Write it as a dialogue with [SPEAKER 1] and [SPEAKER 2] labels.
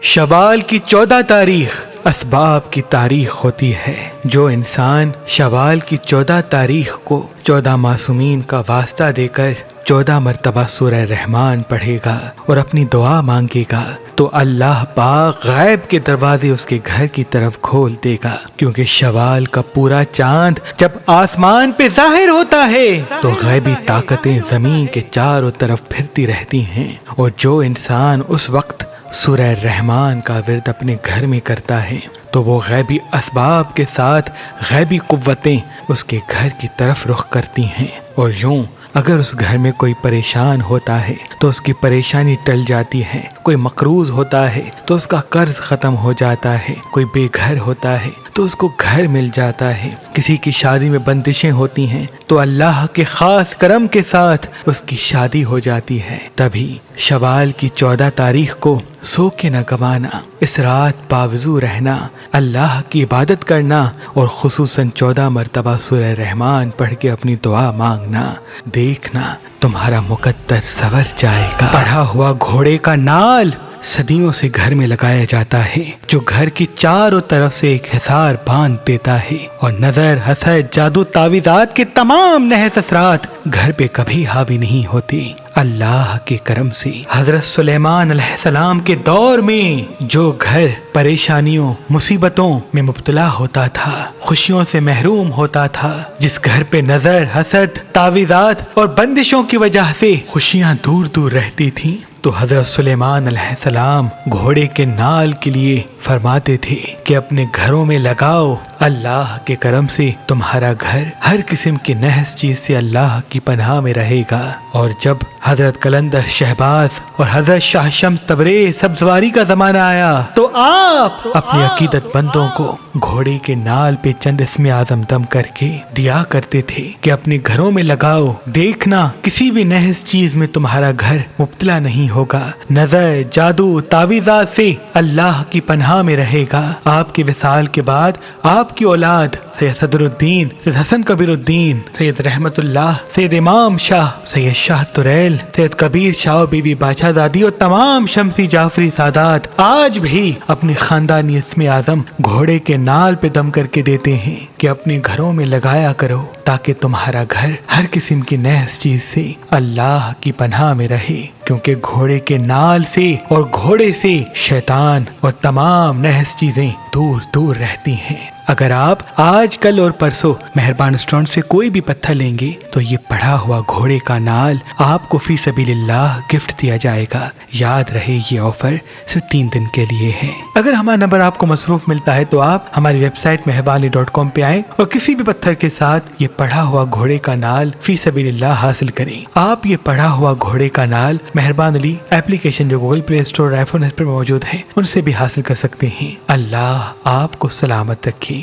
[SPEAKER 1] شوال کی 14 تاریخ اسباب کی تاریخ ہوتی ہے۔ جو انسان شوال کی 14 تاریخ کو 14 معصومین کا واسطہ دے کر 14 مرتبہ سورہ رحمان پڑھے گا اور اپنی دعا مانگے گا تو اللہ پاک غیب کے دروازے اس کے گھر کی طرف کھول دے گا، کیونکہ شوال کا پورا چاند جب آسمان پہ ظاہر ہوتا ہے تو غیبی طاقتیں زمین کے چاروں طرف پھرتی رہتی ہیں، اور جو انسان اس وقت سورہ رحمان کا ورد اپنے گھر میں کرتا ہے تو وہ غیبی اسباب کے ساتھ غیبی قوتیں اس کے گھر کی طرف رخ کرتی ہیں، اور یوں اگر اس گھر میں کوئی پریشان ہوتا ہے تو اس کی پریشانی ٹل جاتی ہے، کوئی مقروض ہوتا ہے تو اس کا قرض ختم ہو جاتا ہے، کوئی بے گھر ہوتا ہے تو اس کو گھر مل جاتا ہے، کسی کی شادی میں بندشیں ہوتی ہیں تو اللہ کے خاص کرم کے ساتھ اس کی شادی ہو جاتی ہے۔ تبھی شوال کی 14 تاریخ کو سو کے نہ گوانا، اس رات باوضو رہنا، اللہ کی عبادت کرنا اور خصوصاً 14 مرتبہ سورہ رحمان پڑھ کے اپنی دعا مانگنا، دیکھنا تمہارا مقدر سنور جائے گا۔ پڑھا ہوا گھوڑے کا نال صدیوں سے گھر میں لگایا جاتا ہے، جو گھر کی چاروں طرف سے ایک حصار باندھ دیتا ہے، اور نظر، حسد، جادو، تعویذات کے تمام نحس اثرات گھر پہ کبھی حاوی نہیں ہوتے۔ اللہ کے کرم سے حضرت سلیمان علیہ السلام کے دور میں جو گھر پریشانیوں، مصیبتوں میں مبتلا ہوتا تھا، خوشیوں سے محروم ہوتا تھا، جس گھر پہ نظر، حسد، تعویذات اور بندشوں کی وجہ سے خوشیاں دور دور رہتی تھیں، تو حضرت سلیمان علیہ السلام گھوڑے کے نال کے لیے فرماتے تھے کہ اپنے گھروں میں لگاؤ، اللہ کے کرم سے تمہارا گھر ہر قسم کی نحس چیز سے اللہ کی پناہ میں رہے گا۔ اور جب حضرت قلندر شہباز اور حضرت شاہ شمس تبریز سبزواری کا زمانہ آیا تو آپ اپنے عقیدت مندوں کو گھوڑے کے نال پہ چند اسم اعظم دم کر کے دیا کرتے تھے کہ اپنے گھروں میں لگاؤ، دیکھنا کسی بھی نحس چیز میں تمہارا گھر مبتلا نہیں ہوگا، نظر، جادو، تعویذات سے اللہ کی پناہ میں رہے گا۔ آپ کے وصال کے بعد آپ کی اولاد سید صدر الدین، سید حسن کبیر الدین، سید رحمت اللہ، سید امام شاہ، سید شاہ تریل، سید کبیر شاہ، بی بی بادشاہ زادی اور تمام شمسی جعفری سادات آج بھی اپنی خاندانی اسم اعظم گھوڑے کے نال پہ دم کر کے دیتے ہیں کہ اپنے گھروں میں لگایا کرو تاکہ تمہارا گھر ہر قسم کی نحس چیز سے اللہ کی پناہ میں رہے، کیونکہ گھوڑے کے نال سے اور گھوڑے سے شیطان اور تمام نحس چیزیں دور دور رہتی ہیں۔ اگر آپ آج، کل اور پرسوں مہربان اسٹون سے کوئی بھی پتھر لیں گے تو یہ پڑھا ہوا گھوڑے کا نال آپ کو فی سبیل اللہ گفٹ دیا جائے گا۔ یاد رہے یہ آفر صرف 3 دن کے لیے ہے۔ اگر ہمارا نمبر آپ کو مصروف ملتا ہے تو آپ ہماری ویب سائٹ مہربانی.com پہ آئیں اور کسی بھی پتھر کے ساتھ یہ پڑھا ہوا گھوڑے کا نال فی سبیل اللہ حاصل کریں۔ آپ یہ پڑھا ہوا گھوڑے کا نال مہربان علی ایپلیکیشن جو گوگل پلے اسٹور اور آئی فون پر موجود ہے ان سے بھی حاصل کر سکتے ہیں۔ اللہ آپ کو سلامت رکھے۔